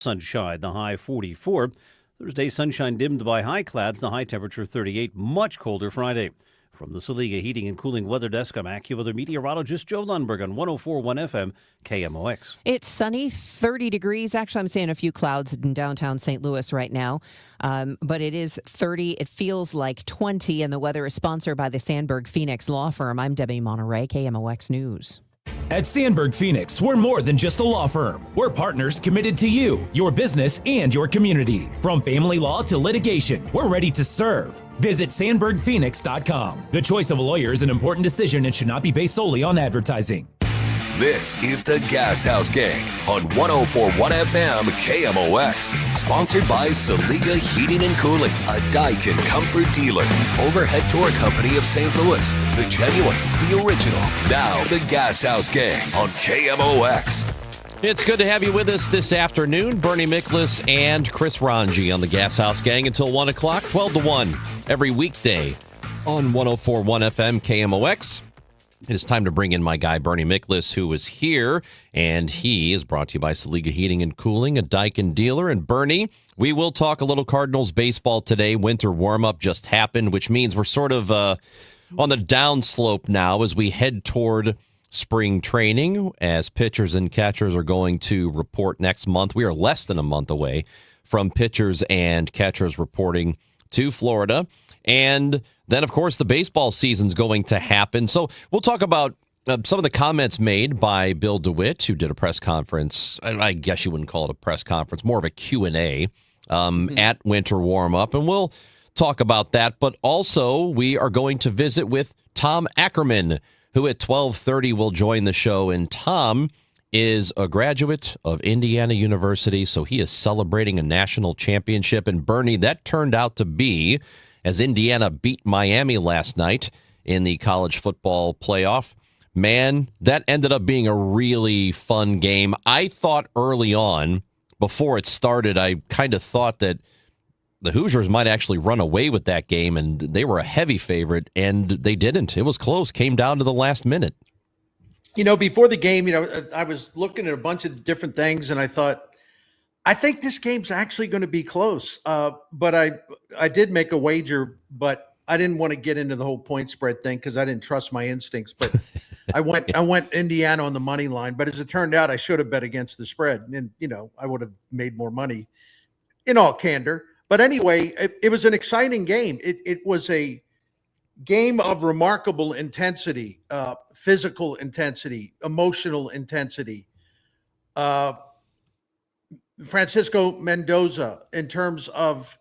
Sunshine, the high 44. Thursday, sunshine dimmed by high clouds, the high temperature 38. Much colder Friday. From the Celiga Heating and Cooling Weather Desk, I'm AccuWeather meteorologist Joe Lundberg on 104.1 FM KMOX. It's sunny, 30 degrees. Actually, I'm seeing a few clouds in downtown St. Louis right now. But it is 30. It feels like 20, and the weather is sponsored by the Sandberg Phoenix Law Firm. I'm Debbie Monterey, KMOX News. At Sandberg Phoenix, we're more than just a law firm. We're partners committed to you, your business, and your community. From family law to litigation, we're ready to serve. Visit SandbergPhoenix.com. The choice of a lawyer is an important decision and should not be based solely on advertising. This is the Gashouse Gang on 104.1 FM KMOX. Sponsored by Celiga Heating and Cooling, a Daikin comfort dealer. Overhead Door Company of St. Louis. The genuine, the original. Now the Gashouse Gang on KMOX. It's good to have you with us this afternoon. Bernie Miklasz and Chris Ranji on the Gashouse Gang until 1 o'clock, 12 to 1 every weekday on 104.1 FM KMOX. It is time to bring in my guy, Bernie Miklasz, who is here, and he is brought to you by Celiga Heating and Cooling, a Daikin dealer. And Bernie, we will talk a little Cardinals baseball today. Winter warm-up just happened, which means we're sort of on the downslope now as we head toward spring training, as pitchers and catchers are going to report next month. We are less than a month away from pitchers and catchers reporting to Florida. And then, of course, the baseball season's going to happen. So we'll talk about some of the comments made by Bill DeWitt, who did a press conference. I guess you wouldn't call it a press conference, more of a Q&A at winter warm-up. And we'll talk about that. But also, we are going to visit with Tom Ackerman, who at 12:30 will join the show. And Tom is a graduate of Indiana University, so he is celebrating a national championship. And Bernie, that turned out to be, as Indiana beat Miami last night in the college football playoff. Man, that ended up being a really fun game. I thought early on, before it started, I kind of thought that the Hoosiers might actually run away with that game, and they were a heavy favorite, and they didn't. It was close, came down to the last minute. You know, before the game, I was looking at a bunch of different things, and I thought, I think this game's actually going to be close. But I did make a wager, but I didn't want to get into the whole point spread thing because I didn't trust my instincts. But I went Indiana on the money line. But as it turned out, I should have bet against the spread, and I would have made more money. In all candor, but anyway, it was an exciting game. It was a game of remarkable intensity, physical intensity, emotional intensity. Francisco Mendoza, in terms of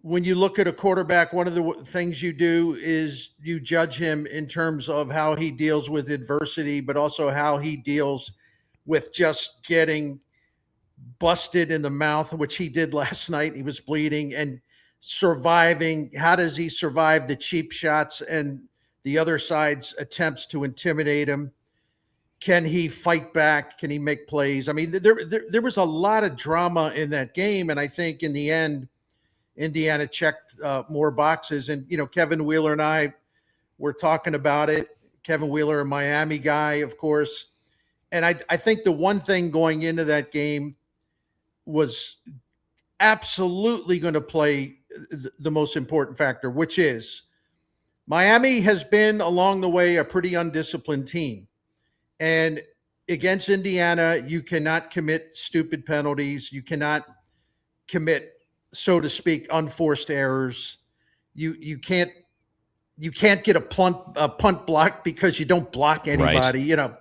when you look at a quarterback, one of the things you do is you judge him in terms of how he deals with adversity, but also how he deals with just getting busted in the mouth, which he did last night. He was bleeding, and surviving. How does he survive the cheap shots and the other side's attempts to intimidate him? Can he fight back? Can he make plays? I mean, there was a lot of drama in that game, and I think in the end, Indiana checked more boxes. And Kevin Wheeler and I were talking about it. Kevin Wheeler, a Miami guy, of course. And I think the one thing going into that game was absolutely going to play the most important factor, which is Miami has been along the way a pretty undisciplined team. And against Indiana, you cannot commit stupid penalties. You cannot commit, so to speak, unforced errors. You can't get a punt block because you don't block anybody, right.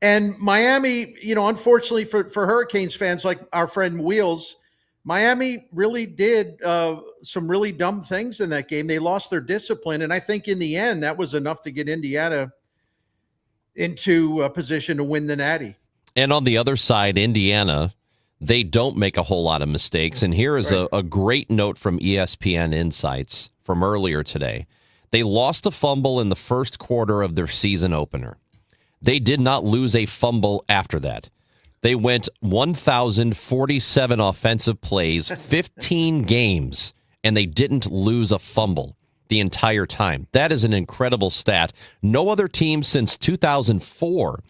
And Miami, unfortunately for Hurricanes fans like our friend Wheels, Miami really did some really dumb things in that game. They lost their discipline, and I think in the end that was enough to get Indiana into a position to win the Natty. And on the other side, Indiana, they don't make a whole lot of mistakes. And here is a great note from ESPN Insights from earlier today. They lost a fumble in the first quarter of their season opener. They did not lose a fumble after that. They went 1,047 offensive plays, 15 games, and they didn't lose a fumble the entire time. That is an incredible stat. No other team since 2004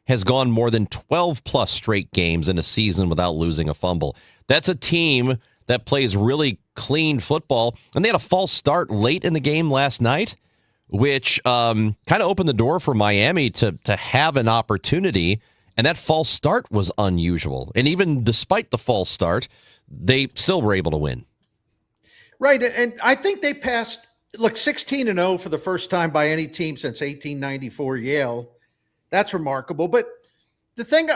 has gone more than 12 plus straight games in a season without losing a fumble. That's a team that plays really clean football, and they had a false start late in the game last night, which kind of opened the door for Miami to have an opportunity, and that false start was unusual. And even despite the false start, they still were able to win. Right, and I think they passed, 16-0 for the first time by any team since 1894 Yale. That's remarkable. But the thing,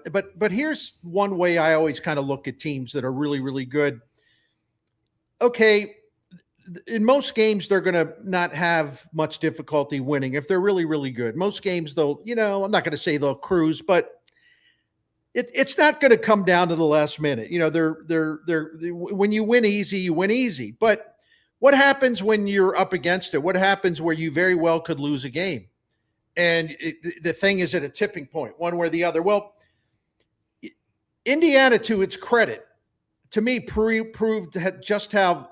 but here's one way I always kind of look at teams that are really, really good. Okay, in most games, they're going to not have much difficulty winning if they're really, really good. Most games, they'll, I'm not going to say they'll cruise, but it's not going to come down to the last minute. They're when you win easy, you win easy. But what happens when you're up against it? What happens where you very well could lose a game? And the thing is at a tipping point, one way or the other. Well, Indiana, to its credit, to me, proved just how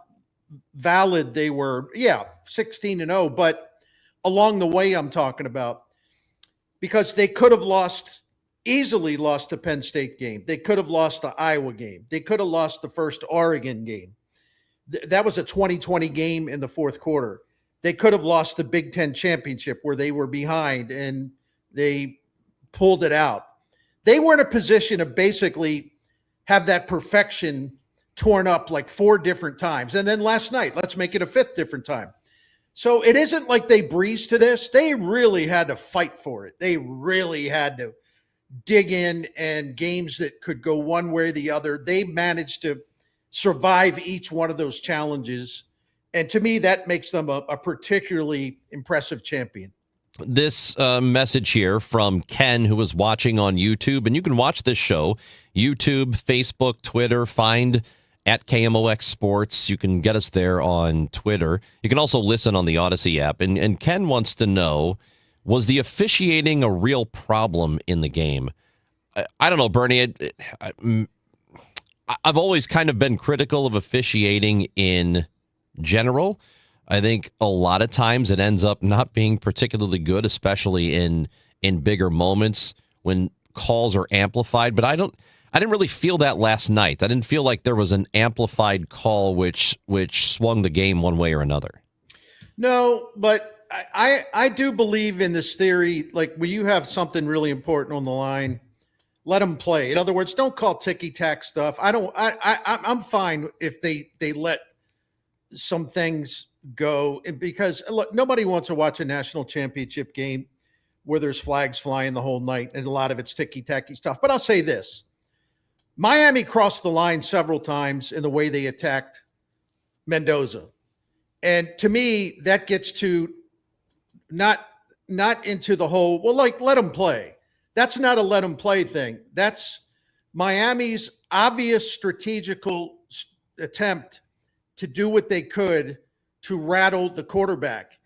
valid they were. Yeah, 16-0, but along the way I'm talking about, because they could have easily lost the Penn State game. They could have lost the Iowa game. They could have lost the first Oregon game. That was a 2020 game in the fourth quarter. They could have lost the Big Ten championship where they were behind and they pulled it out. They were in a position to basically have that perfection torn up like 4 different times. And then last night, let's make it a 5th different time. So it isn't like they breezed to this. They really had to fight for it. They really had to dig in, and games that could go one way or the other, they managed to survive each one of those challenges. And to me, that makes them a particularly impressive champion. This message here from Ken, who was watching on YouTube, and you can watch this show, YouTube, Facebook, Twitter, find at KMOX Sports. You can get us there on Twitter. You can also listen on the Odyssey app. And Ken wants to know, was the officiating a real problem in the game? I don't know, Bernie. I've always kind of been critical of officiating in general. I think a lot of times it ends up not being particularly good, especially in bigger moments when calls are amplified. But I didn't really feel that last night. I didn't feel like there was an amplified call which swung the game one way or another. No, but I do believe in this theory. Like, when you have something really important on the line, let them play. In other words, don't call ticky-tack stuff. I'm fine if they let some things go, because look, nobody wants to watch a national championship game where there's flags flying the whole night and a lot of it's ticky-tacky stuff. But I'll say this. Miami crossed the line several times in the way they attacked Mendoza. And to me, that gets to not into the whole, well, like, let them play. That's not a let them play thing. That's Miami's obvious strategical attempt to do what they could to rattle the quarterback.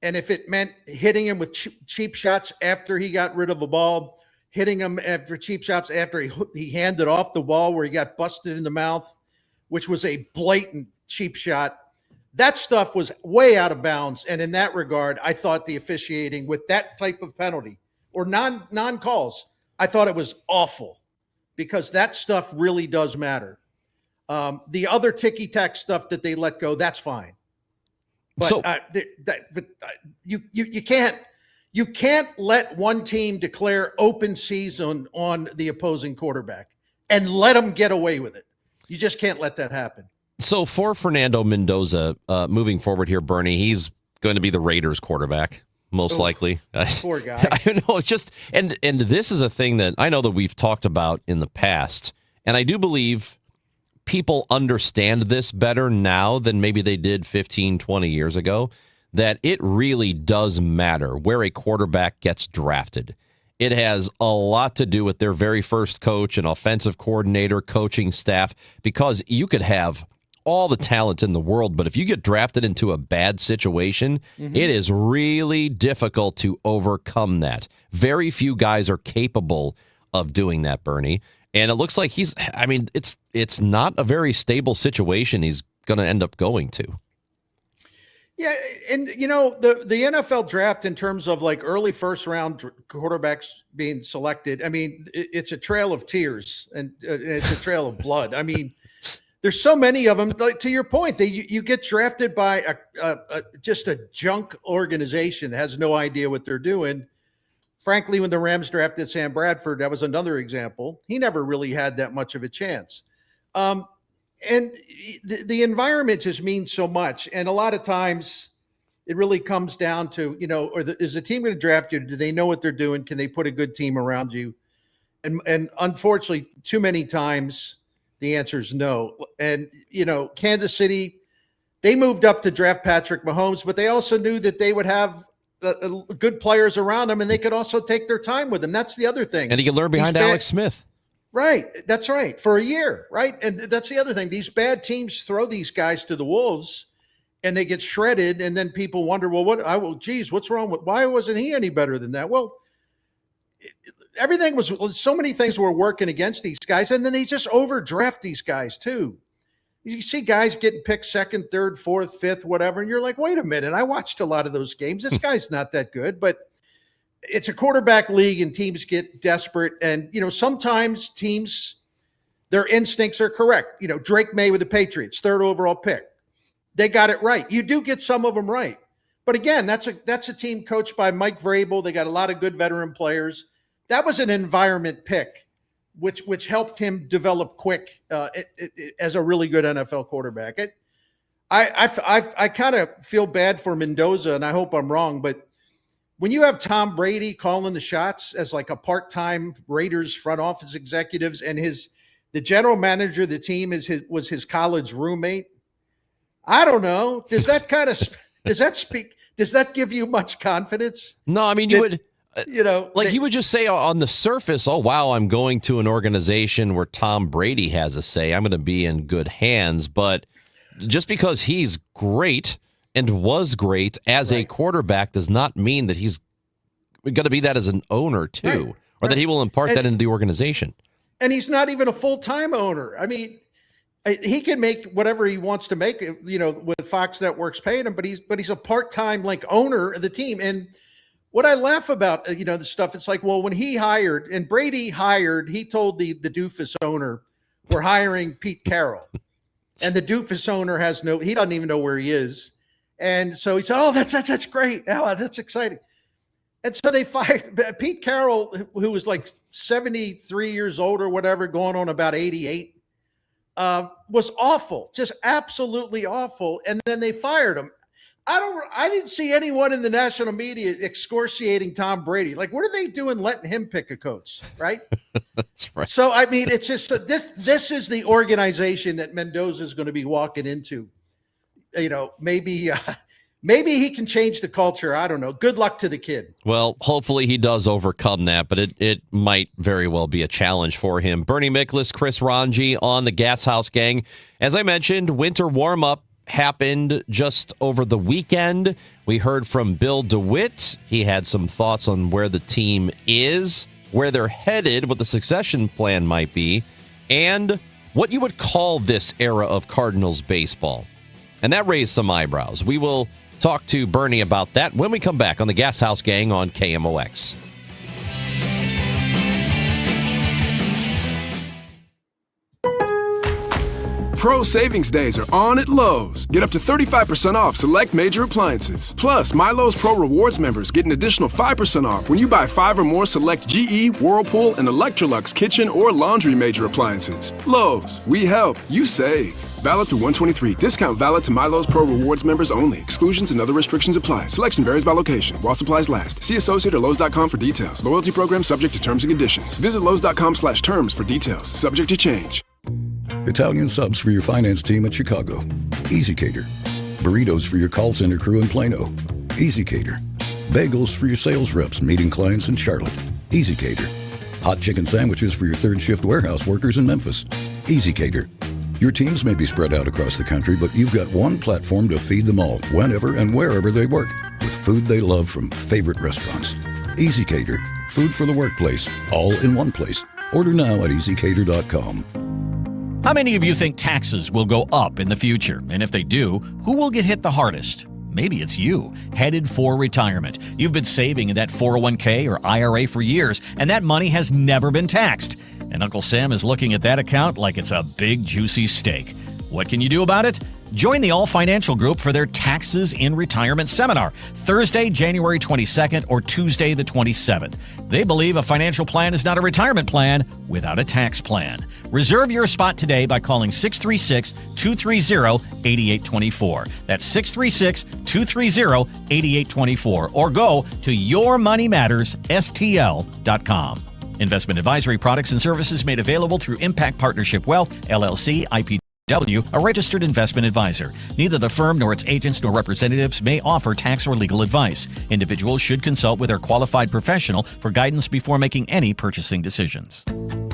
And if it meant hitting him with cheap shots after he got rid of the ball, hitting him after cheap shots after he handed off the ball where he got busted in the mouth, which was a blatant cheap shot, that stuff was way out of bounds. And in that regard, I thought the officiating with that type of penalty or non-calls, I thought it was awful, because that stuff really does matter. The other ticky-tack stuff that they let go, that's fine. But you can't let one team declare open season on the opposing quarterback and let them get away with it. You just can't let that happen. So for Fernando Mendoza, moving forward here, Bernie, he's going to be the Raiders quarterback, most likely. Poor guy. I know, it's just, and this is a thing that I know that we've talked about in the past, and I do believe people understand this better now than maybe they did 15, 20 years ago, that it really does matter where a quarterback gets drafted. It has a lot to do with their very first coach and offensive coordinator, coaching staff, because you could have all the talent in the world, but if you get drafted into a bad situation, it is really difficult to overcome that. Very few guys are capable of doing that, Bernie. And it looks like it's not a very stable situation he's going to end up going to. Yeah, and the NFL draft in terms of like early first round quarterbacks being selected. I mean, it's a trail of tears and it's a trail of blood. I mean, there's so many of them. Like, to your point, you get drafted by just a junk organization that has no idea what they're doing. Frankly, when the Rams drafted Sam Bradford, that was another example. He never really had that much of a chance. And the environment just means so much. And a lot of times it really comes down to, is the team going to draft you? Do they know what they're doing? Can they put a good team around you? And unfortunately, too many times the answer is no. And, Kansas City, they moved up to draft Patrick Mahomes, but they also knew that they would have good players around them and they could also take their time with them. That's the other thing. And he could learn behind Alex Smith. Right. That's right. For a year. Right. And that's the other thing. These bad teams throw these guys to the wolves and they get shredded. And then people wonder, well, what's wrong with, why wasn't he any better than that? Well, so many things were working against these guys. And then they just overdraft these guys too. You see guys getting picked second, third, fourth, fifth, whatever. And you're like, wait a minute. I watched a lot of those games. This guy's not that good, but it's a quarterback league and teams get desperate. And, sometimes teams, their instincts are correct. Drake May with the Patriots, third overall pick. They got it right. You do get some of them right. But again, that's a team coached by Mike Vrabel. They got a lot of good veteran players. That was an environment pick, which helped him develop quick as a really good NFL quarterback. I kind of feel bad for Mendoza, and I hope I'm wrong, but when you have Tom Brady calling the shots as like a part-time Raiders front office executives, and the general manager of the team was his college roommate, I don't know. Does that give you much confidence? No, I mean, he would just say on the surface, oh, wow, I'm going to an organization where Tom Brady has a say. I'm going to be in good hands. But just because he's great and was great as a quarterback does not mean that he's going to be that as an owner, too, or that he will impart that into the organization. And he's not even a full-time owner. I mean, he can make whatever he wants to make, with Fox Network's paying him, but he's a part-time owner of the team. And what I laugh about, the stuff, it's like, well, when he hired, and Brady hired, he told the doofus owner, we're hiring Pete Carroll. And the doofus owner he doesn't even know where he is. And so he said, oh, that's great. Oh, that's exciting. And so they fired Pete Carroll, who was like 73 years old or whatever, going on about 88, was awful, just absolutely awful. And then they fired him. I didn't see anyone in the national media excoriating Tom Brady. Like, what are they doing letting him pick a coach, right? That's right. So, I mean, it's just this is the organization that Mendoza is going to be walking into. Maybe he can change the culture. I don't know. Good luck to the kid. Well, hopefully he does overcome that, but it might very well be a challenge for him. Bernie Miklasz, Chris Ranji on the Gashouse Gang. As I mentioned, winter warm-up happened just over the weekend. We heard from Bill DeWitt. He had some thoughts on where the team is, where they're headed, what the succession plan might be, and what you would call this era of Cardinals baseball. And that raised some eyebrows. We will talk to Bernie about that when we come back on the Gashouse Gang on KMOX. Pro Savings Days are on at Lowe's. Get up to 35% off select major appliances. Plus, My Lowe's Pro Rewards members get an additional 5% off when you buy 5 or more select GE, Whirlpool, and Electrolux kitchen or laundry major appliances. Lowe's, we help, you save. Valid through 123. Discount valid to My Lowe's Pro Rewards members only. Exclusions and other restrictions apply. Selection varies by location. While supplies last. See associate or Lowe's.com for details. Loyalty program subject to terms and conditions. Visit Lowe's.com/terms for details. Subject to change. Italian subs for your finance team at Chicago. Easy Cater. Burritos for your call center crew in Plano. Easy Cater. Bagels for your sales reps meeting clients in Charlotte. Easy Cater. Hot chicken sandwiches for your third shift warehouse workers in Memphis. Easy Cater. Your teams may be spread out across the country, but you've got one platform to feed them all, whenever and wherever they work, with food they love from favorite restaurants. Easy Cater. Food for the workplace, all in one place. Order now at easycater.com. How many of you think taxes will go up in the future? And if they do, who will get hit the hardest? maybe it's you, headed for retirement. You've been saving in that 401k or IRA for years, and that money has never been taxed. And Uncle Sam is looking at that account like it's a big, juicy steak. What can you do about it? Join the All Financial Group for their Taxes in Retirement Seminar, Thursday, January 22nd or Tuesday the 27th. They believe a financial plan is not a retirement plan without a tax plan. Reserve your spot today by calling 636-230-8824. That's 636-230-8824. Or go to yourmoneymattersstl.com. Investment advisory products and services made available through Impact Partnership Wealth, LLC, IPW, a registered investment advisor. Neither the firm nor its agents nor representatives may offer tax or legal advice. Individuals should consult with their qualified professional for guidance before making any purchasing decisions.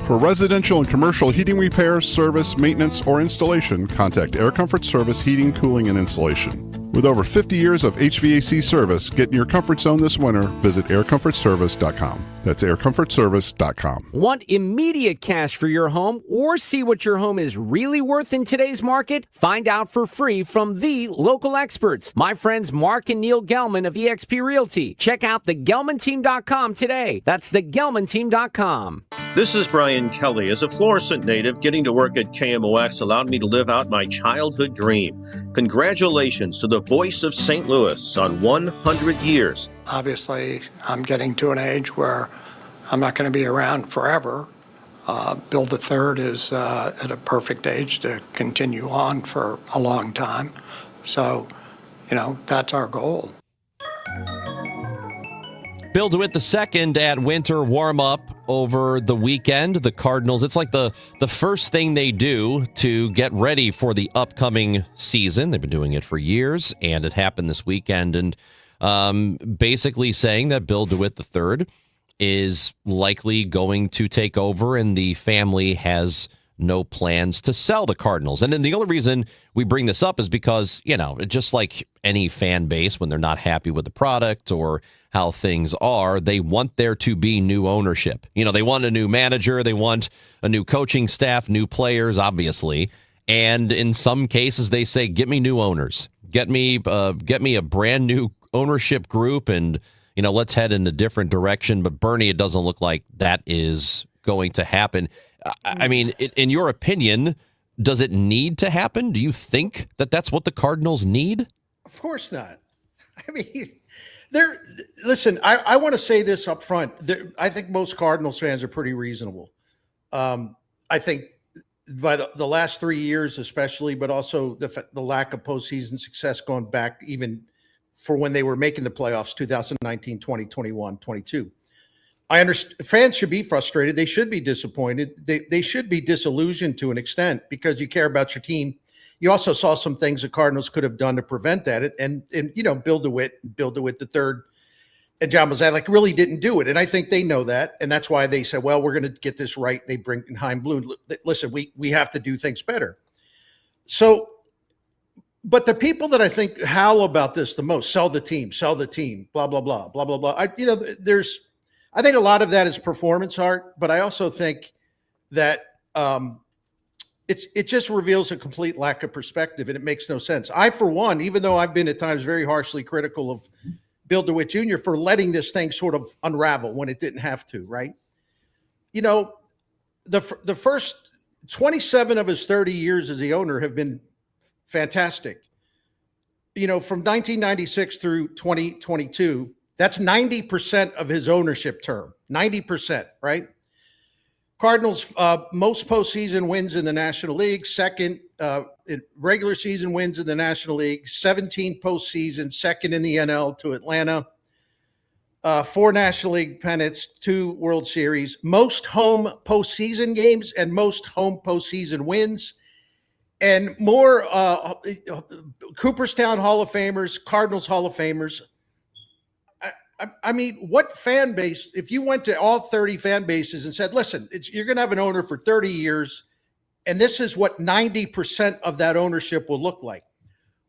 For residential and commercial heating repairs, service, maintenance, or installation, contact Air Comfort Service Heating, Cooling, and Installation. With over 50 years of HVAC service, get in your comfort zone this winter. Visit aircomfortservice.com. That's aircomfortservice.com. Want immediate cash for your home or see what your home is really worth in today's market? Find out for free from the local experts, my friends Mark and Neil Gelman of eXp Realty. Check out thegelmanteam.com today. That's thegelmanteam.com. This is Brian Kelly. As a Florissant native, getting to work at KMOX allowed me to live out my childhood dream. Congratulations to the voice of St. Louis on 100 years. Obviously, I'm getting to an age where I'm not going to be around forever. Bill III is at a perfect age to continue on for a long time. So, that's our goal. Bill DeWitt II at winter warm-up over the weekend. The Cardinals, it's like the first thing they do to get ready for the upcoming season. They've been doing it for years, and it happened this weekend. And basically saying that Bill DeWitt III is likely going to take over, and the family has no plans to sell the Cardinals. And then the only reason we bring this up is because, just like any fan base, when they're not happy with the product or how things are, they want there to be new ownership. They want a new manager, they want a new coaching staff, new players, obviously. And in some cases, they say, get me new owners, get me a brand new ownership group, and let's head in a different direction. But Bernie, it doesn't look like that is going to happen. I mean, in your opinion, does it need to happen? Do you think that that's what the Cardinals need? Of course not. I mean, listen, I want to say this up front. I think most Cardinals fans are pretty reasonable. I think by the last 3 years especially, but also the lack of postseason success going back even for when they were making the playoffs, 2019, 20, 21, 22. I understand fans should be frustrated. They should be disappointed. They should be disillusioned to an extent because you care about your team. You also saw some things the Cardinals could have done to prevent that. And Bill DeWitt III, and John Mozeliak really didn't do it. And I think they know that. And that's why they said, well, we're going to get this right. They bring in Chaim Bloom. Listen, we have to do things better. So, but the people that I think howl about this the most, sell the team, blah, blah, blah, blah, blah, blah. I think a lot of that is performance art, but I also think that it just reveals a complete lack of perspective, and it makes no sense. I, for one, even though I've been at times very harshly critical of Bill DeWitt Jr. for letting this thing sort of unravel when it didn't have to, right? The first 27 of his 30 years as the owner have been fantastic. From 1996 through 2022, that's 90% of his ownership term, 90%, right? Cardinals, most postseason wins in the National League, second in regular season wins in the National League, 17 postseason, second in the NL to Atlanta, 4 National League pennants, 2 World Series, most home postseason games and most home postseason wins, and more Cooperstown Hall of Famers, Cardinals Hall of Famers. I mean, what fan base, if you went to all 30 fan bases and said, listen, you're going to have an owner for 30 years, and this is what 90% of that ownership will look like.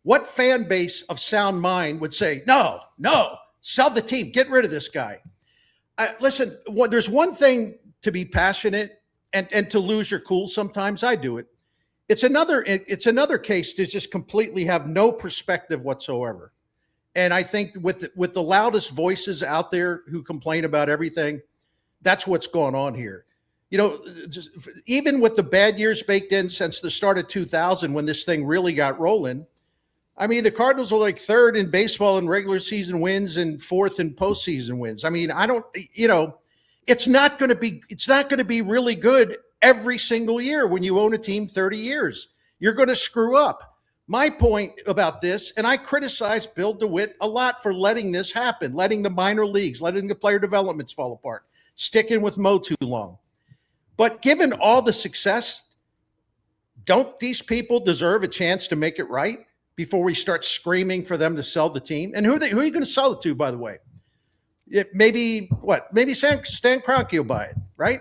What fan base of sound mind would say, no, sell the team, get rid of this guy? Listen, there's one thing to be passionate and to lose your cool sometimes. I do it. It's another case to just completely have no perspective whatsoever. And I think with the loudest voices out there who complain about everything, that's what's going on here. Even with the bad years baked in since the start of 2000, when this thing really got rolling, I mean, the Cardinals are like third in baseball in regular season wins and fourth in postseason wins. I mean, it's not going to be really good every single year when you own a team 30 years. You're going to screw up. My point about this, and I criticize Bill DeWitt a lot for letting this happen, letting the minor leagues, letting the player developments fall apart, sticking with Mo too long. But given all the success, don't these people deserve a chance to make it right before we start screaming for them to sell the team? And who are you going to sell it to, by the way? Maybe Stan Kroenke will buy it, right?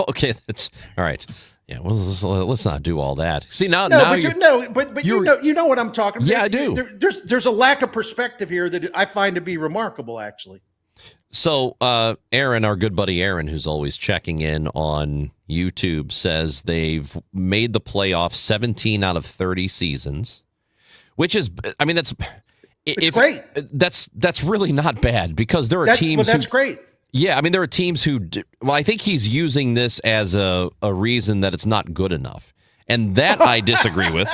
Okay, that's all right. Yeah, well, let's not do all that. See, now you know what I'm talking about. Yeah, I do. There's a lack of perspective here that I find to be remarkable, actually. So, Aaron, our good buddy Aaron, who's always checking in on YouTube, says they've made the playoffs 17 out of 30 seasons, which is, I mean, it's great. That's really not bad because there are teams. Well, that's great. Yeah, I mean, there are teams who. Well, I think he's using this as a reason that it's not good enough, and that I disagree with.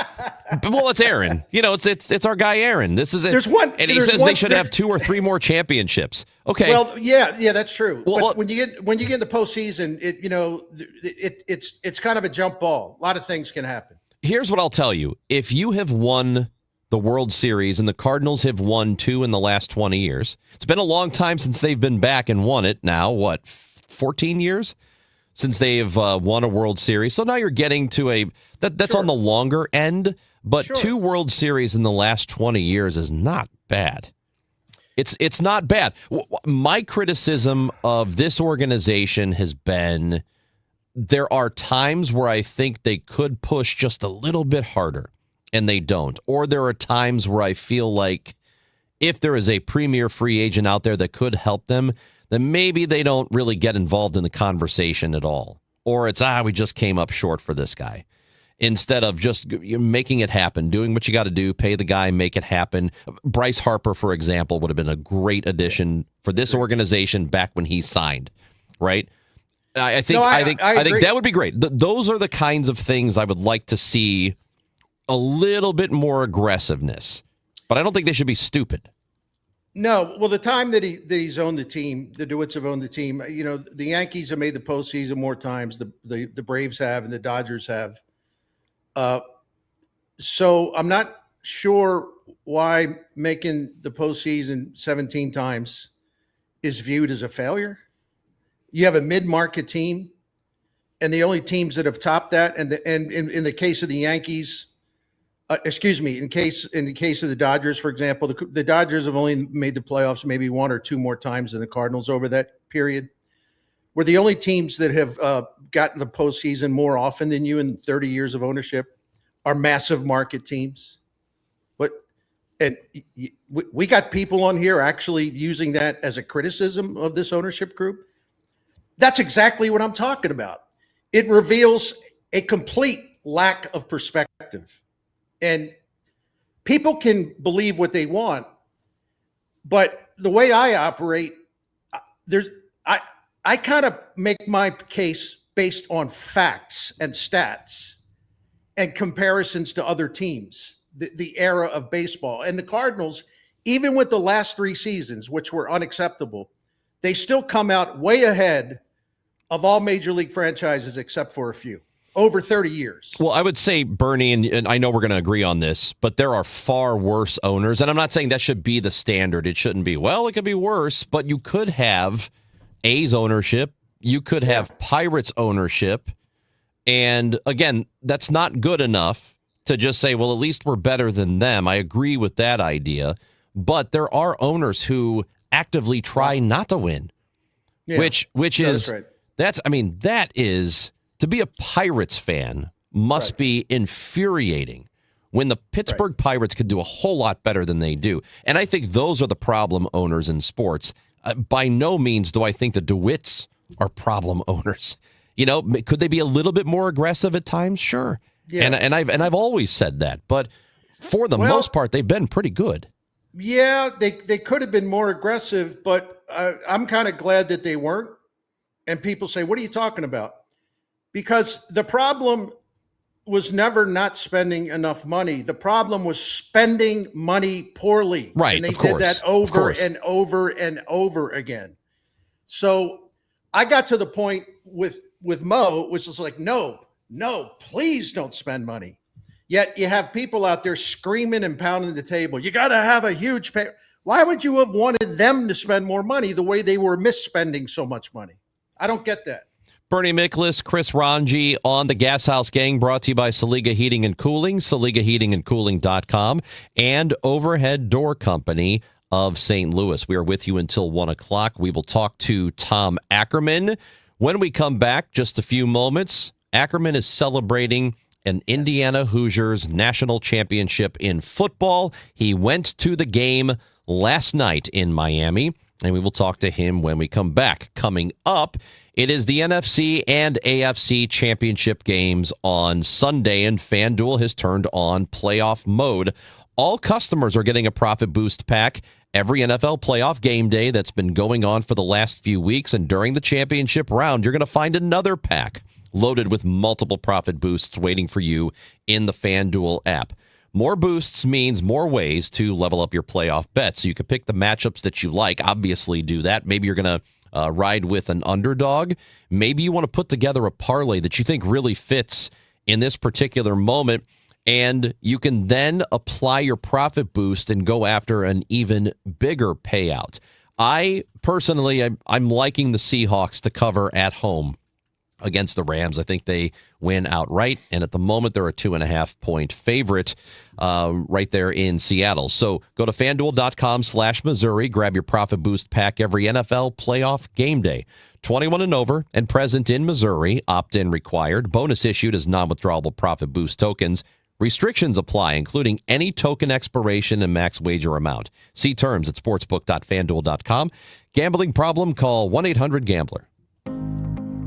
But, well, it's Aaron. It's our guy Aaron. This is it. And he says they should have 2 or 3 more championships. Okay. Well, yeah, that's true. Well, but when you get in the postseason, it's kind of a jump ball. A lot of things can happen. Here's what I'll tell you: if you have won the World Series, and the Cardinals have won 2 in the last 20 years. It's been a long time since they've been back and won it now, 14 years since they've won a World Series. So now you're getting to that's on the longer end, but 2 World Series in the last 20 years is not bad. It's not bad. My criticism of this organization has been there are times where I think they could push just a little bit harder. And they don't. Or there are times where I feel like if there is a premier free agent out there that could help them, then maybe they don't really get involved in the conversation at all. Or it's, we just came up short for this guy. Instead of just making it happen, doing what you got to do, pay the guy, make it happen. Bryce Harper, for example, would have been a great addition for this organization back when he signed, right? I think that would be great. Those are the kinds of things I would like to see. A little bit more aggressiveness, but I don't think they should be stupid. No, well, the time that he's owned the team, the DeWitts have owned the team. The Yankees have made the postseason more times. The Braves have, and the Dodgers have. So I'm not sure why making the postseason 17 times is viewed as a failure. You have a mid-market team, and the only teams that have topped that, and in the case of the Yankees. In the case of the Dodgers, for example, the Dodgers have only made the playoffs maybe 1 or 2 more times than the Cardinals over that period. We're the only teams that have gotten the postseason more often than you in 30 years of ownership are massive market teams. And we got people on here actually using that as a criticism of this ownership group. That's exactly what I'm talking about. It reveals a complete lack of perspective. And people can believe what they want, but the way I operate, I kind of make my case based on facts and stats and comparisons to other teams, the era of baseball. And the Cardinals, even with the last 3 seasons, which were unacceptable, they still come out way ahead of all major league franchises except for a few. Over 30 years. Well, I would say, Bernie, and I know we're going to agree on this, but there are far worse owners. And I'm not saying that should be the standard. It shouldn't be, it could be worse, but you could have A's ownership. You could have Pirates ownership. And again, that's not good enough to just say, well, at least we're better than them. I agree with that idea. But there are owners who actively try not to win, which is, right. That is... To be a Pirates fan must be infuriating when the Pittsburgh Pirates could do a whole lot better than they do. And I think those are the problem owners in sports. By no means do I think the DeWitts are problem owners. Could they be a little bit more aggressive at times? Sure. Yeah. And I've always said that. But for the most part, they've been pretty good. Yeah, they could have been more aggressive, but I'm kind of glad that they weren't. And people say, what are you talking about? Because the problem was never not spending enough money. The problem was spending money poorly. Right, And they of course, did that over and over and over again. So I got to the point with Mo, which was like, no, please don't spend money. Yet you have people out there screaming and pounding the table. You got to have a huge pay. Why would you have wanted them to spend more money the way they were misspending so much money? I don't get that. Bernie Miklasz, Chris Ranji on the Gashouse Gang, brought to you by Celiga Heating and Cooling, CeligaHeatingandCooling.com, and Overhead Door Company of St. Louis. We are with you until 1 o'clock. We will talk to Tom Ackerman. When we come back, just a few moments, Ackerman is celebrating an Indiana Hoosiers national championship in football. He went to the game last night in Miami, and we will talk to him when we come back. Coming up, it is the NFC and AFC championship games on Sunday, and FanDuel has turned on playoff mode. All customers are getting a profit boost pack every NFL playoff game day that's been going on for the last few weeks, and during the championship round, you're going to find another pack loaded with multiple profit boosts waiting for you in the FanDuel app. More boosts means more ways to level up your playoff bet. So you can pick the matchups that you like. Obviously, do that. Maybe you're going to ride with an underdog. Maybe you want to put together a parlay that you think really fits in this particular moment. And you can then apply your profit boost and go after an even bigger payout. I personally, I'm liking the Seahawks to cover at home against the Rams. I think they win outright, and at the moment they're a 2.5-point favorite right there in Seattle. So go to FanDuel.com/Missouri, grab your profit boost pack every NFL playoff game day. 21 and over and present in Missouri, opt-in required. Bonus issued as non-withdrawable profit boost tokens. Restrictions apply, including any token expiration and max wager amount. See terms at sportsbook.fanduel.com. Gambling problem? Call 1-800-GAMBLER.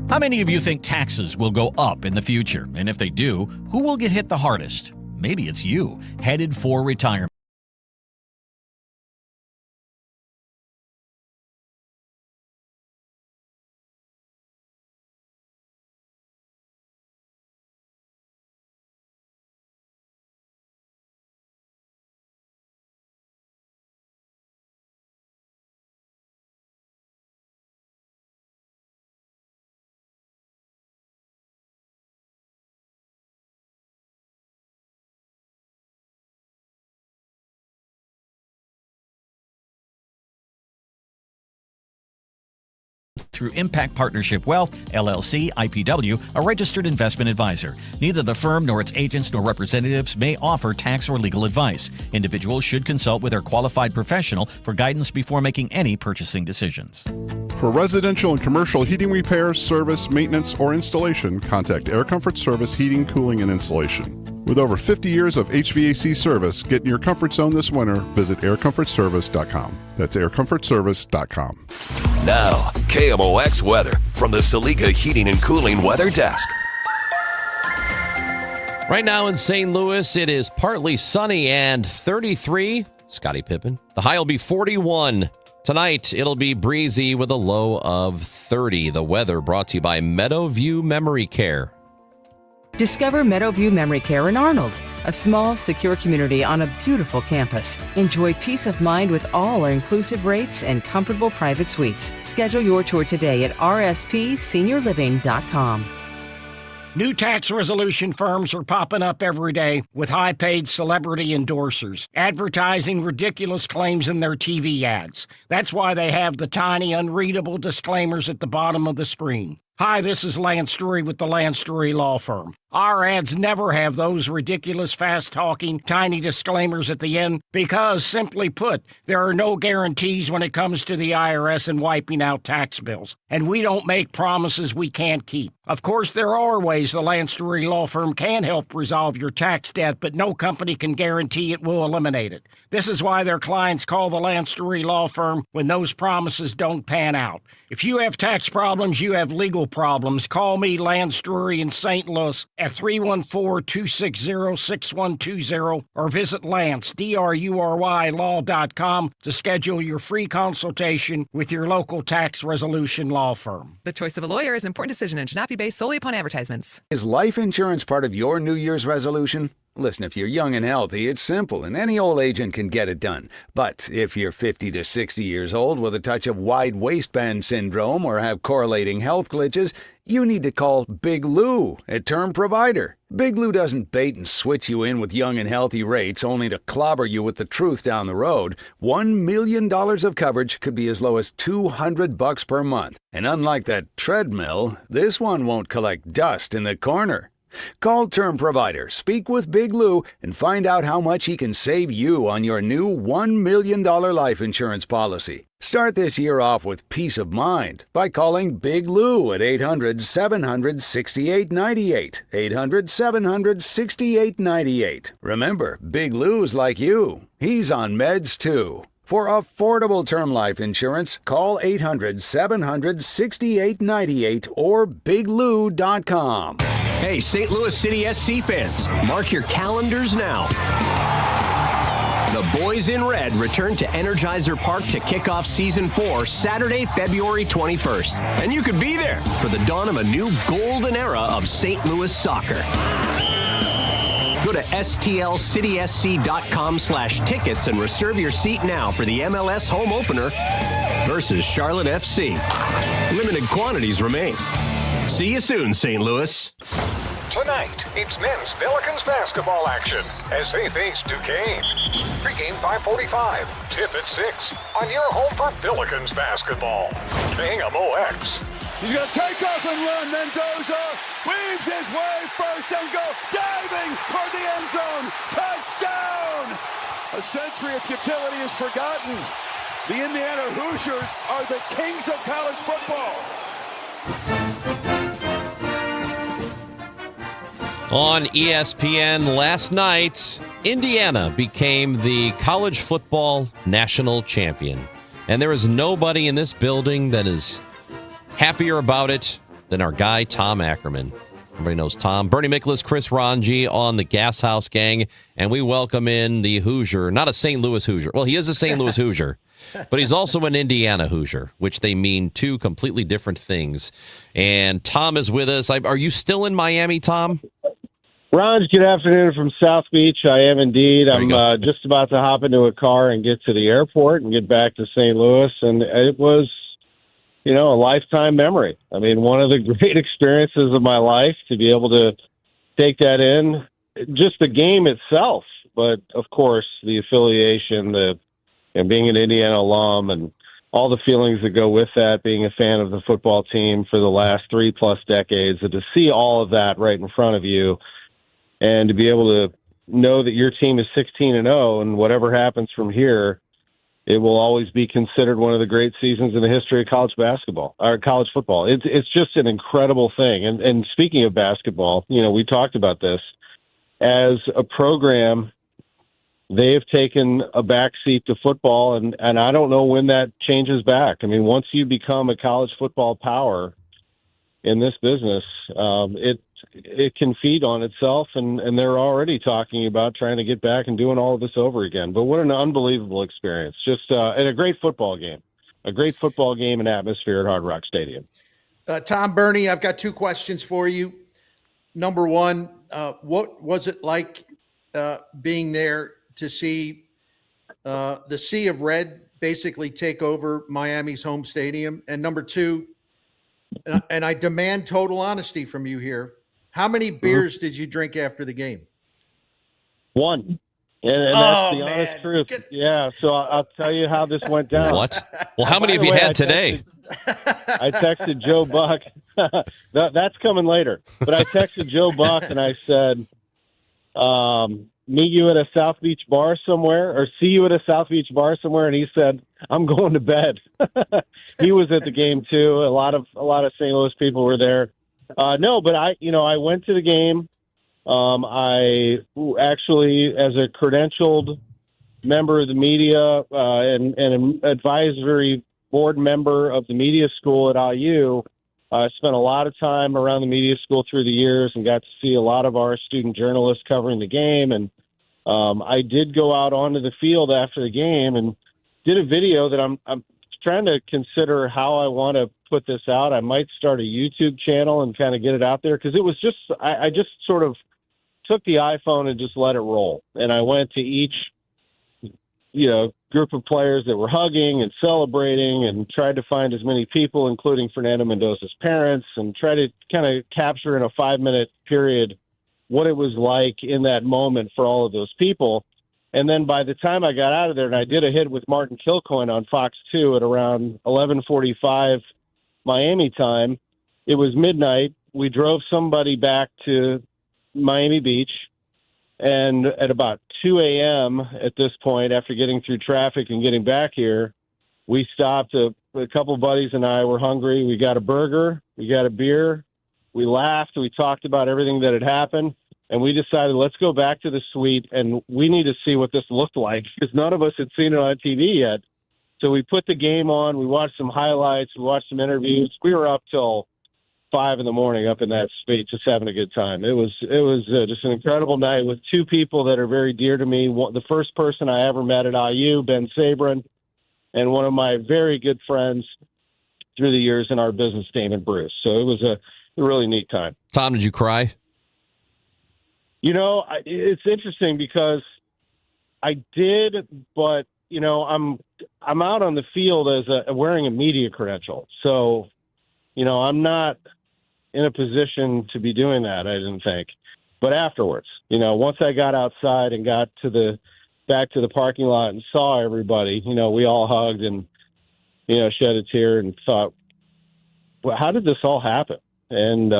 How many of you think taxes will go up in the future? And if they do, who will get hit the hardest? Maybe it's you, headed for retirement. Through Impact Partnership Wealth, LLC, IPW, a registered investment advisor. Neither the firm nor its agents nor representatives may offer tax or legal advice. Individuals should consult with their qualified professional for guidance before making any purchasing decisions. For residential and commercial heating repairs, service, maintenance, or installation, contact Air Comfort Service Heating, Cooling, and Insulation. With over 50 years of HVAC service, get in your comfort zone this winter. Visit aircomfortservice.com. That's aircomfortservice.com. Now, KMOX weather from the Celiga Heating and Cooling Weather Desk. Right now in St. Louis, it is partly sunny and 33. Scottie Pippen. The high will be 41. Tonight, it'll be breezy with a low of 30. The weather brought to you by Meadowview Memory Care. Discover Meadowview Memory Care in Arnold, a small, secure community on a beautiful campus. Enjoy peace of mind with all our inclusive rates and comfortable private suites. Schedule your tour today at rspseniorliving.com. New tax resolution firms are popping up every day with high-paid celebrity endorsers, advertising ridiculous claims in their TV ads. That's why they have the tiny, unreadable disclaimers at the bottom of the screen. Hi, this is Lance Drury with the Lance Drury Law Firm. Our ads never have those ridiculous, fast-talking, tiny disclaimers at the end because, simply put, there are no guarantees when it comes to the IRS and wiping out tax bills. And we don't make promises we can't keep. Of course, there are ways the Lance Drury Law Firm can help resolve your tax debt, but no company can guarantee it will eliminate it. This is why their clients call the Lance Drury Law Firm when those promises don't pan out. If you have tax problems, you have legal problems, call me, Lance Drury in St. Louis, at 314-260-6120 or visit Lance, D-R-U-R-Y, law.com to schedule your free consultation with your local tax resolution law firm. The choice of a lawyer is an important decision and should not be based solely upon advertisements. Is life insurance part of your New Year's resolution? Listen, if you're young and healthy, it's simple, and any old agent can get it done. But if you're 50 to 60 years old with a touch of wide waistband syndrome or have correlating health glitches, you need to call Big Lou at Term Provider. Big Lou doesn't bait and switch you in with young and healthy rates only to clobber you with the truth down the road. $1 million of coverage could be as low as $200 per month. And unlike that treadmill, this one won't collect dust in the corner. Call Term Provider, speak with Big Lou, and find out how much he can save you on your new $1 million life insurance policy. Start this year off with peace of mind by calling Big Lou at 800-700-6898. 800-700-6898. Remember, Big Lou's like you. He's on meds too. For affordable term life insurance, call 800-700-6898 or biglou.com. Hey, St. Louis City SC fans, mark your calendars now. The Boys in Red return to Energizer Park to kick off Season 4 Saturday, February 21st. And you could be there for the dawn of a new golden era of St. Louis soccer. Go to stlcitysc.com/tickets and reserve your seat now for the MLS home opener versus Charlotte FC. Limited quantities remain. See you soon, St. Louis. Tonight, it's men's Pelicans basketball action as they face Duquesne. Pre-game 5:45, tip at 6 on your home for Pelicans basketball. KMOX. He's going to take off and run. Mendoza weaves his way first and go diving toward the end zone. Touchdown! A century of futility is forgotten. The Indiana Hoosiers are the kings of college football. On ESPN last night, Indiana became the college football national champion. And there is nobody in this building that is happier about it than our guy, Tom Ackerman. Everybody knows Tom. Bernie Miklasz, Chris Ranji on the Gashouse Gang. And we welcome in the Hoosier, not a St. Louis Hoosier. Well, he is a St. Louis Hoosier, but he's also an Indiana Hoosier, which they mean two completely different things. And Tom is with us. Are you still in Miami, Tom? Ron, good afternoon from South Beach. I am indeed. I'm just about to hop into a car and get to the airport and get back to St. Louis. And it was, a lifetime memory. I mean, one of the great experiences of my life to be able to take that in, just the game itself. But, of course, the affiliation, and being an Indiana alum and all the feelings that go with that, being a fan of the football team for the last 3+ decades, and to see all of that right in front of you, and to be able to know that your team is 16-0, and whatever happens from here, it will always be considered one of the great seasons in the history of college basketball or college football. It's just an incredible thing. And speaking of basketball, we talked about this as a program. They have taken a backseat to football, and I don't know when that changes back. I mean, once you become a college football power in this business, it can feed on itself, and they're already talking about trying to get back and doing all of this over again. But what an unbelievable experience. Just and a great football game. A great football game and atmosphere at Hard Rock Stadium. Tom, Bernie, I've got two questions for you. Number one, what was it like being there to see the Sea of Red basically take over Miami's home stadium? And number two, and I demand total honesty from you here, how many beers did you drink after the game? One. And that's the honest truth. Yeah, so I'll tell you how this went down. What? Well, how many have you had today? I texted Joe Buck. That's coming later. But I texted Joe Buck and I said, meet you at a South Beach bar somewhere, or see you at a South Beach bar somewhere. And he said, I'm going to bed. He was at the game too. A lot of St. Louis people were there. No, but I went to the game. I actually, as a credentialed member of the media and an advisory board member of the media school at IU, I spent a lot of time around the media school through the years and got to see a lot of our student journalists covering the game. And I did go out onto the field after the game and did a video that I'm trying to consider how I want to put this out. I might start a YouTube channel and kind of get it out there, because it was just I just sort of took the iPhone and just let it roll. And I went to each group of players that were hugging and celebrating and tried to find as many people, including Fernando Mendoza's parents, and try to kind of capture in a 5-minute period what it was like in that moment for all of those people. And then by the time I got out of there, and I did a hit with Martin Kilcoyne on Fox 2 at around 11:45 Miami time, it was midnight. We drove somebody back to Miami Beach, and at about 2 a.m. at this point, after getting through traffic and getting back here, we stopped. A couple of buddies and I were hungry. We got a burger, we got a beer, we laughed, we talked about everything that had happened, and we decided, let's go back to the suite, and we need to see what this looked like, because none of us had seen it on TV yet. So we put the game on, we watched some highlights, we watched some interviews. We were up till 5 a.m. up in that suite, just having a good time. It was just an incredible night with two people that are very dear to me. The first person I ever met at IU, Ben Sabrin, and one of my very good friends through the years in our business, Damon Bruce. So it was a really neat time. Tom, did you cry? It's interesting because I did, but I'm out on the field as wearing a media credential, so I'm not in a position to be doing that, I didn't think. But afterwards, once I got outside and got back to the parking lot and saw everybody, we all hugged and, shed a tear and thought, well, how did this all happen? And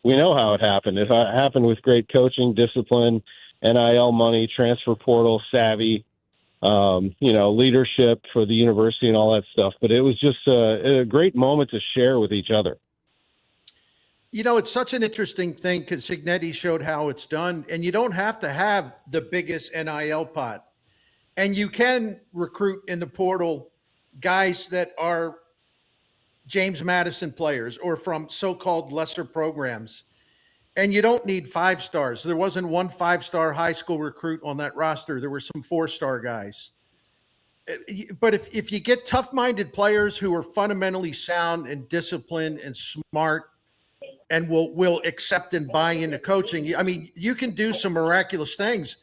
we know how it happened. It happened with great coaching, discipline, NIL money, transfer portal, savvy, leadership for the university and all that stuff. But it was just a great moment to share with each other. It's such an interesting thing because Cignetti showed how it's done, and you don't have to have the biggest NIL pot. And you can recruit in the portal guys that are James Madison players or from so-called lesser programs. And you don't need 5 stars. There wasn't one 5-star high school recruit on that roster. There were some 4-star guys. But if you get tough-minded players who are fundamentally sound and disciplined and smart and will accept and buy into coaching, you can do some miraculous things.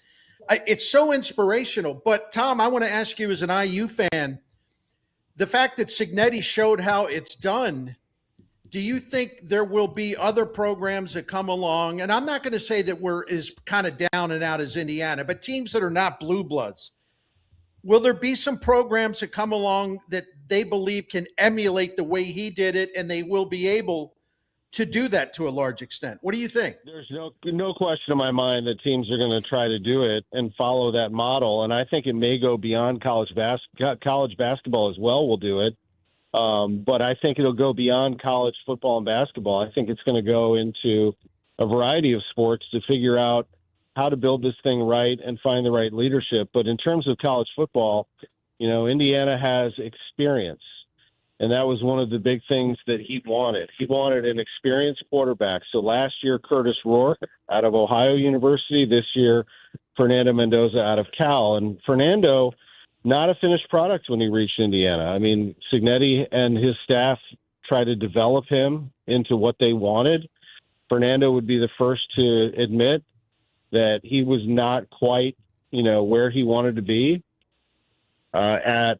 It's so inspirational. But, Tom, I want to ask you as an IU fan, the fact that Cignetti showed how it's done, do you think there will be other programs that come along? And I'm not going to say that we're as kind of down and out as Indiana, but teams that are not blue bloods. Will there be some programs that come along that they believe can emulate the way he did it, and they will be able to do that to a large extent? What do you think? There's no question in my mind that teams are going to try to do it and follow that model. And I think it may go beyond college basketball as well will do it. But I think it'll go beyond college football and basketball. I think it's going to go into a variety of sports to figure out how to build this thing right and find the right leadership. But in terms of college football, Indiana has experience. And that was one of the big things that he wanted. He wanted an experienced quarterback. So last year, Curtis Rourke out of Ohio University. This year, Fernando Mendoza out of Cal. And Fernando, not a finished product when he reached Indiana. Cignetti and his staff tried to develop him into what they wanted. Fernando would be the first to admit that he was not quite, where he wanted to be at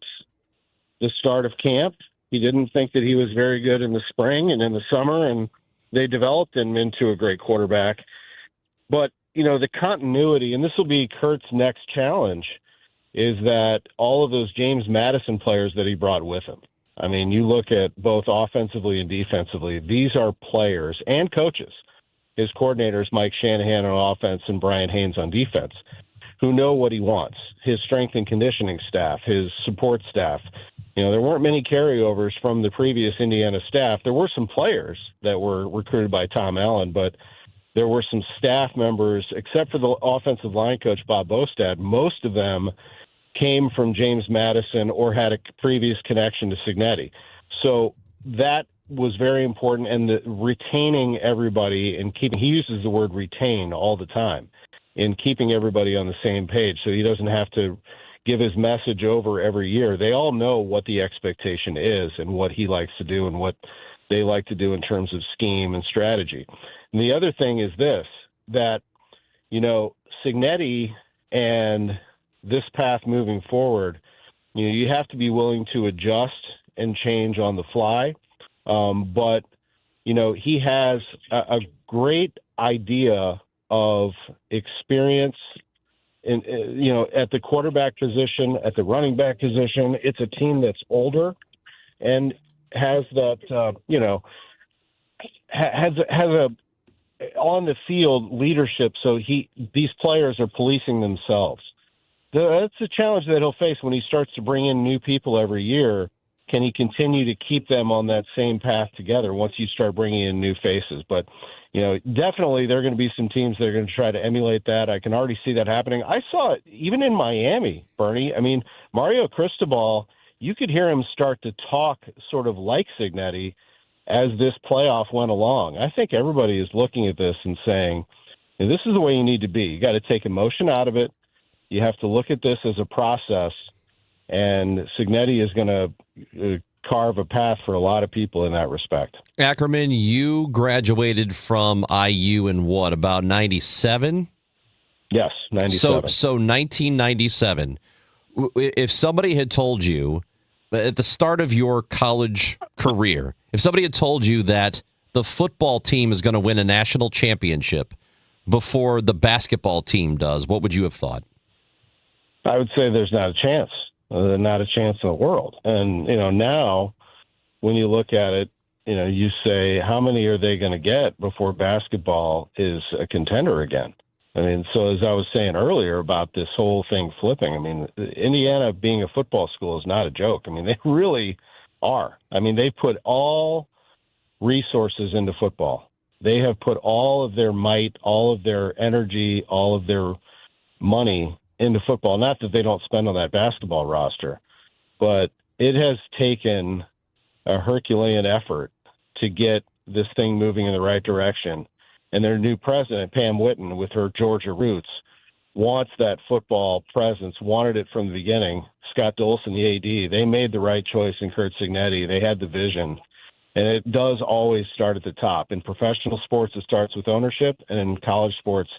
the start of camp. He didn't think that he was very good in the spring and in the summer, and they developed him into a great quarterback. But, the continuity, and this will be Kurt's next challenge, is that all of those James Madison players that he brought with him. You look at both offensively and defensively, these are players and coaches, his coordinators, Mike Shanahan on offense and Brian Haynes on defense, who know what he wants, his strength and conditioning staff, his support staff. There weren't many carryovers from the previous Indiana staff. There were some players that were recruited by Tom Allen, but there were some staff members, except for the offensive line coach, Bob Bostad. Most of them came from James Madison or had a previous connection to Cignetti. So that was very important, and the retaining everybody and keeping, he uses the word retain all the time, in keeping everybody on the same page so he doesn't have to give his message over every year. They all know what the expectation is and what he likes to do and what they like to do in terms of scheme and strategy. And the other thing is this, that, you know, Cignetti and this path moving forward, you know, you have to be willing to adjust and change on the fly. But, you know, he has a great idea of experience in, you know, at the quarterback position, at the running back position. It's a team that's older and has that, you know, has a on the field leadership. So these players are policing themselves. That's a challenge that he'll face when he starts to bring in new people every year. Can he continue to keep them on that same path together once you start bringing in new faces? But, you know, definitely there are going to be some teams that are going to try to emulate that. I can already see that happening. I saw it even in Miami, Bernie. I mean, Mario Cristobal, you could hear him start to talk sort of like Cignetti as this playoff went along. I think everybody is looking at this and saying, this is the way you need to be. You got to take emotion out of it. You have to look at this as a process. And Cignetti is going to carve a path for a lot of people in that respect. Ackerman, you graduated from IU in what, about 97? Yes, 97. So 1997. If somebody had told you at the start of your college career, if somebody had told you that the football team is going to win a national championship before the basketball team does, what would you have thought? I would say there's not a chance. Not a chance in the world. And, you know, now when you look at it, you know, you say, how many are they going to get before basketball is a contender again? I mean, so as I was saying earlier about this whole thing flipping, I mean, Indiana being a football school is not a joke. I mean, they really are. I mean, they put all resources into football. They have put all of their might, all of their energy, all of their money into football. Not that they don't spend on that basketball roster, but it has taken a Herculean effort to get this thing moving in the right direction. And their new president, Pam Whitten, with her Georgia roots, wants that football presence, wanted it from the beginning. Scott Dolson, the AD, they made the right choice in Curt Cignetti. They had the vision. And it does always start at the top. In professional sports, it starts with ownership, and in college sports,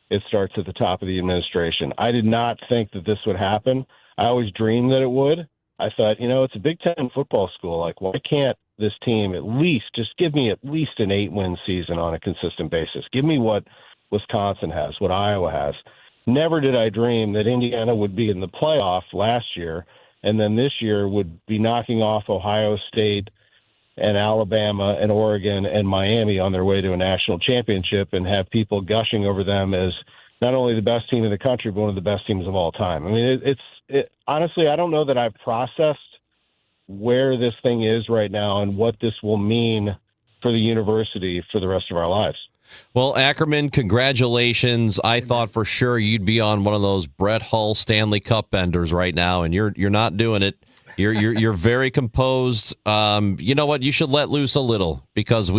it starts at the top of the administration. I did not think that this would happen. I always dreamed that it would. I thought, you know, it's a Big Ten football school. Like, why can't this team at least just give me at least an 8-win season on a consistent basis? Give me what Wisconsin has, what Iowa has. Never did I dream that Indiana would be in the playoff last year, and then this year would be knocking off Ohio State and Alabama and Oregon and Miami on their way to a national championship and have people gushing over them as not only the best team in the country, but one of the best teams of all time. I mean, honestly, I don't know that I've processed where this thing is right now and what this will mean for the university for the rest of our lives. Well, Ackerman, congratulations. I thought for sure you'd be on one of those Brett Hull Stanley Cup benders right now, and you're not doing it. You're very composed. You know what? You should let loose a little because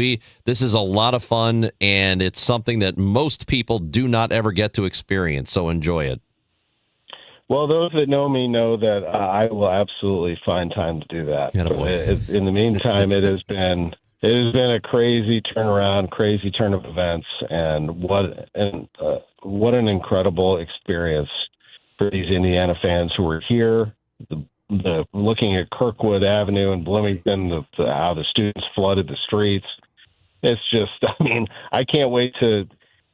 this is a lot of fun and it's something that most people do not ever get to experience. So enjoy it. Well, those that know me know that I will absolutely find time to do that. In the meantime, it has been a crazy turnaround, crazy turn of events, and what an incredible experience for these Indiana fans who were here. The looking at Kirkwood Avenue in Bloomington, how the students flooded the streets. It's just, I mean, I can't wait to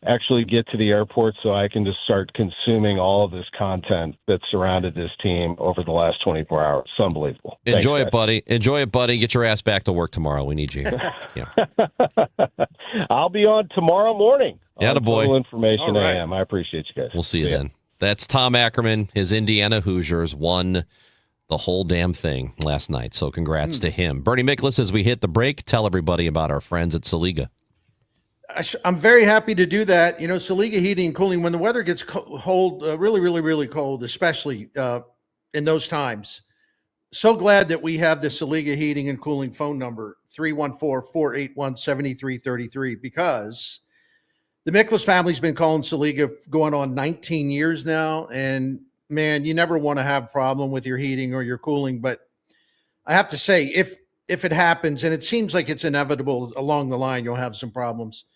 actually get to the airport so I can just start consuming all of this content that surrounded this team over the last 24 hours. It's unbelievable. Enjoy it, buddy. Enjoy it, buddy. Get your ass back to work tomorrow. We need you here. Yeah. I'll be on tomorrow morning. Attaboy. Total Information All right. AM. I appreciate you guys. We'll see you then. That's Tom Ackerman. His Indiana Hoosiers won the whole damn thing last night. So congrats to him. Bernie Miklasz, as we hit the break, tell everybody about our friends at Celiga. I'm very happy to do that. You know, Celiga Heating and Cooling, when the weather gets cold, really, really, really cold, especially in those times, so glad that we have the Celiga Heating and Cooling phone number, 314-481-7333, because the Miklas family's been calling Celiga going on 19 years now. And man, you never want to have a problem with your heating or your cooling. But I have to say, if it happens, and it seems like it's inevitable along the line, you'll have some problems,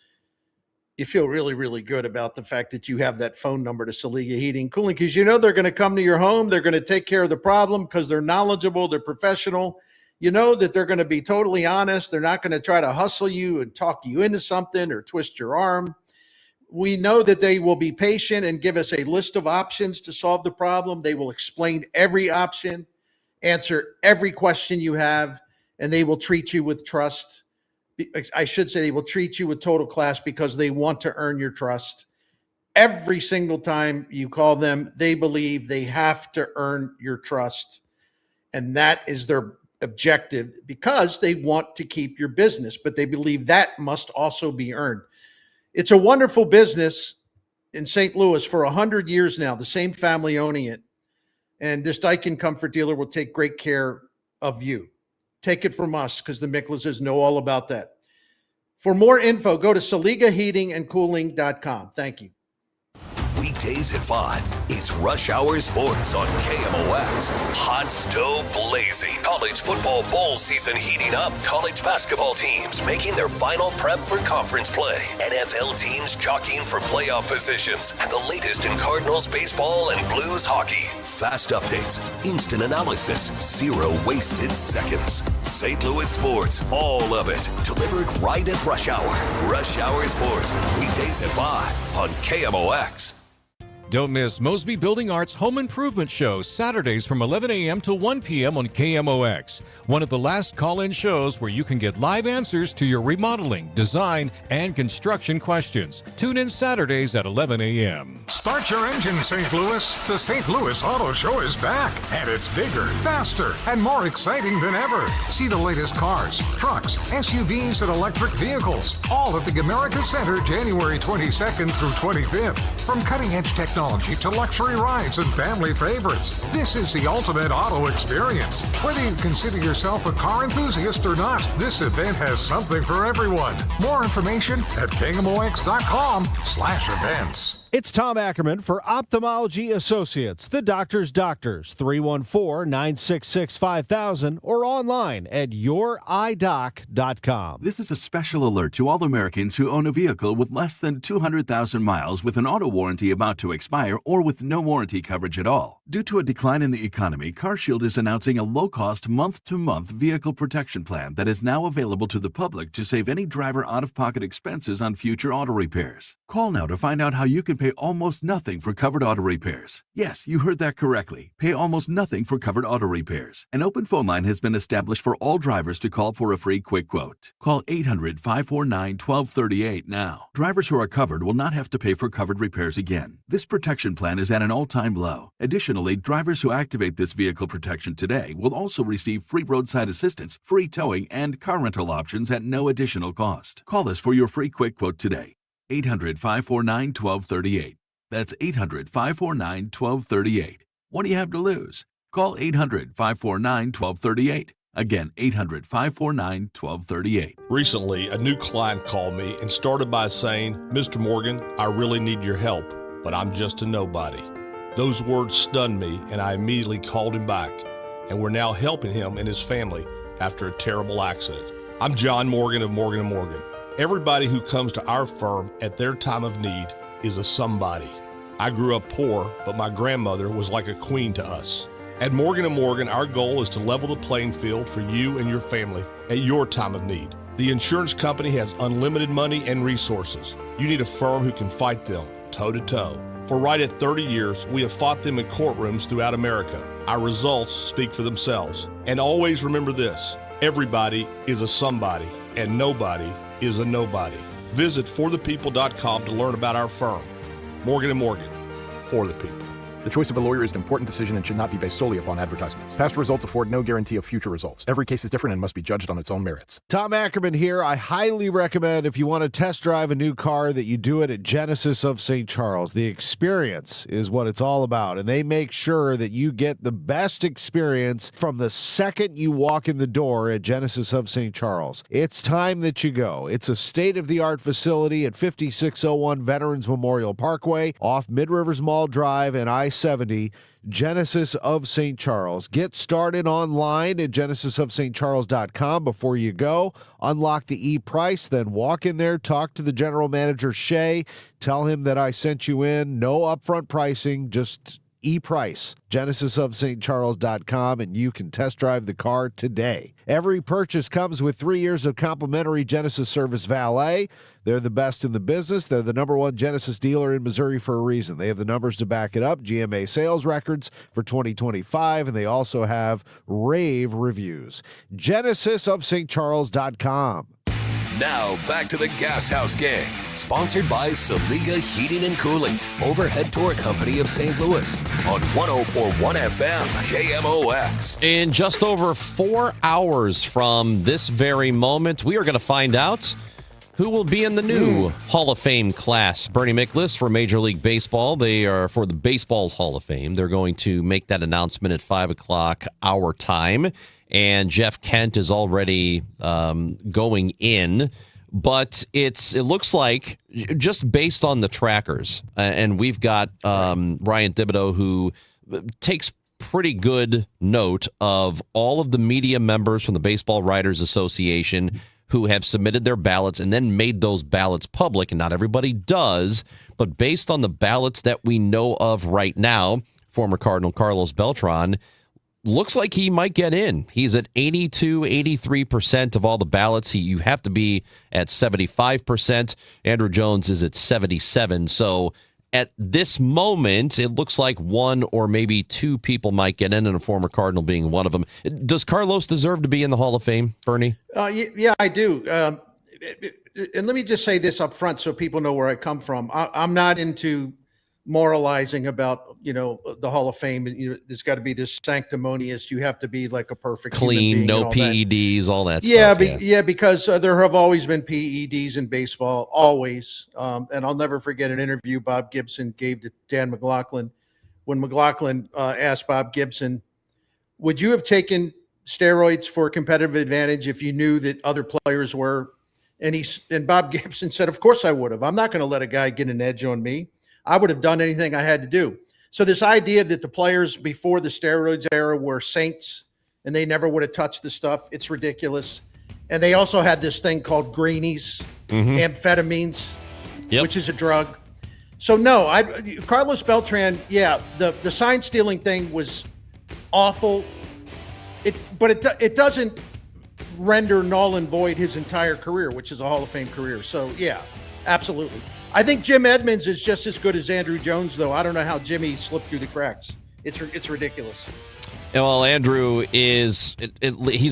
you feel really, really good about the fact that you have that phone number to Celiga Heating and Cooling, because you know they're going to come to your home. They're going to take care of the problem because they're knowledgeable, they're professional. You know that they're going to be totally honest. They're not going to try to hustle you and talk you into something or twist your arm. We know that they will be patient and give us a list of options to solve the problem. They will explain every option, answer every question you have, and they will treat you with trust. I should say they will treat you with total class because they want to earn your trust. Every single time you call them, they believe they have to earn your trust. And that is their objective, because they want to keep your business, but they believe that must also be earned. It's a wonderful business in St. Louis for 100 years now, the same family owning it. And this Daikin Comfort dealer will take great care of you. Take it from us, because the Miklases know all about that. For more info, go to CeligaHeatingandCooling.com. Thank you. Weekdays at 5, it's Rush Hour Sports on KMOX. Hot stove blazing. College football bowl season heating up. College basketball teams making their final prep for conference play. NFL teams jockeying for playoff positions. And the latest in Cardinals baseball and Blues hockey. Fast updates, instant analysis, zero wasted seconds. St. Louis sports, all of it. Delivered right at Rush Hour. Rush Hour Sports, weekdays at 5 on KMOX. Don't miss Mosby Building Arts Home Improvement Show, Saturdays from 11 a.m. to 1 p.m. on KMOX. One of the last call-in shows where you can get live answers to your remodeling, design, and construction questions. Tune in Saturdays at 11 a.m. Start your engine, St. Louis. The St. Louis Auto Show is back, and it's bigger, faster, and more exciting than ever. See the latest cars, trucks, SUVs, and electric vehicles, all at the Gamerica Center, January 22nd through 25th. From cutting-edge technology to luxury rides and family favorites, this is the ultimate auto experience. Whether you consider yourself a car enthusiast or not, this event has something for everyone. More information at KMOX.com/events. It's Tom Ackerman for Ophthalmology Associates, the doctor's doctors, 314-966-5000 or online at youridoc.com. This is a special alert to all Americans who own a vehicle with less than 200,000 miles with an auto warranty about to expire or with no warranty coverage at all. Due to a decline in the economy, CarShield is announcing a low-cost month-to-month vehicle protection plan that is now available to the public to save any driver out-of-pocket expenses on future auto repairs. Call now to find out how you can pay almost nothing for covered auto repairs. Yes, you heard that correctly. Pay almost nothing for covered auto repairs. An open phone line has been established for all drivers to call for a free quick quote. Call 800-549-1238 now. Drivers who are covered will not have to pay for covered repairs again. This protection plan is at an all-time low. Additionally, drivers who activate this vehicle protection today will also receive free roadside assistance, free towing, and car rental options at no additional cost. Call us for your free quick quote today. 800-549-1238. That's 800-549-1238. What do you have to lose? Call 800-549-1238. Again, 800-549-1238. Recently, a new client called me and started by saying, "Mr. Morgan, I really need your help, but I'm just a nobody." Those words stunned me, and I immediately called him back, and we're now helping him and his family after a terrible accident. I'm John Morgan of Morgan & Morgan. Everybody who comes to our firm at their time of need is a somebody. I grew up poor, but my grandmother was like a queen to us. At Morgan & Morgan, our goal is to level the playing field for you and your family at your time of need. The insurance company has unlimited money and resources. You need a firm who can fight them toe-to-toe. For right at 30 years, we have fought them in courtrooms throughout America. Our results speak for themselves. And always remember this: everybody is a somebody, and nobody is a nobody. Visit forthepeople.com to learn about our firm. Morgan & Morgan, for the people. The choice of a lawyer is an important decision and should not be based solely upon advertisements. Past results afford no guarantee of future results. Every case is different and must be judged on its own merits. Tom Ackerman here. I highly recommend, if you want to test drive a new car, that you do it at Genesis of St. Charles. The experience is what it's all about, and they make sure that you get the best experience from the second you walk in the door at Genesis of St. Charles. It's time that you go. It's a state-of-the-art facility at 5601 Veterans Memorial Parkway off Mid-Rivers Mall Drive and I-70, Genesis of St. Charles. Get started online at genesisofstcharles.com before you go. Unlock the e-price, then walk in there, talk to the general manager, Shay. Tell him that I sent you in. No upfront pricing, just e-price. genesisofstcharles.com, and you can test drive the car today. Every purchase comes with 3 years of complimentary Genesis Service Valet. They're the best in the business. They're the #1 Genesis dealer in Missouri for a reason. They have the numbers to back it up, GMA sales records for 2025, and they also have rave reviews. genesisofstcharles.com. Now, back to the Gashouse Gang, sponsored by Celiga Heating and Cooling, Overhead Door Company of St. Louis, on 104.1 FM, KMOX. In just over 4 hours from this very moment, we are going to find out who will be in the new Hall of Fame class. Bernie Miklasz for Major League Baseball. They are for the Baseball's Hall of Fame. They're going to make that announcement at 5 o'clock our time. And Jeff Kent is already going in. But it looks like, just based on the trackers, and we've got Ryan Thibodeau, who takes pretty good note of all of the media members from the Baseball Writers Association who have submitted their ballots and then made those ballots public. And not everybody does, but based on the ballots that we know of right now, former Cardinal Carlos Beltran looks like he might get in. He's at 82, 83% of all the ballots. You have to be at 75%. Andrew Jones is at 77%. So at this moment, it looks like one or maybe two people might get in, and a former Cardinal being one of them. Does Carlos deserve to be in the Hall of Fame, Bernie? Yeah, I do. And let me just say this up front so people know where I come from. I'm not into moralizing about, the Hall of Fame. There's got to be this sanctimonious, you have to be like a perfect clean, no PEDs, all that stuff. Yeah, because there have always been PEDs in baseball, always. And I'll never forget an interview Bob Gibson gave to Dan McLaughlin when McLaughlin asked Bob Gibson, would you have taken steroids for competitive advantage if you knew that other players were? And Bob Gibson said, of course I would have. I'm not going to let a guy get an edge on me. I would have done anything I had to do. So this idea that the players before the steroids era were saints and they never would have touched the stuff, it's ridiculous. And they also had this thing called greenies, amphetamines, which is a drug. So no, Carlos Beltran, the sign stealing thing was awful. But it doesn't render null and void his entire career, which is a Hall of Fame career. So yeah, absolutely. I think Jim Edmonds is just as good as Andrew Jones, though. I don't know how Jimmy slipped through the cracks. It's ridiculous. Well, Andrew he's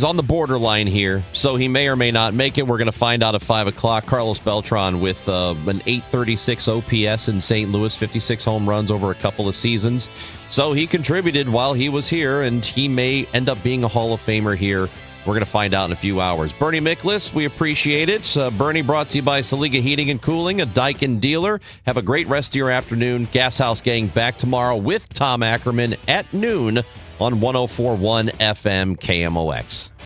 on the borderline here, so he may or may not make it. We're going to find out at 5 o'clock. Carlos Beltran with an 836 OPS in St. Louis, 56 home runs over a couple of seasons. So he contributed while he was here, and he may end up being a Hall of Famer here. We're going to find out in a few hours. Bernie Miklasz, we appreciate it. Bernie, brought to you by Celiga Heating and Cooling, a Daikin dealer. Have a great rest of your afternoon. Gashouse Gang back tomorrow with Tom Ackerman at noon on 104.1 FM KMOX.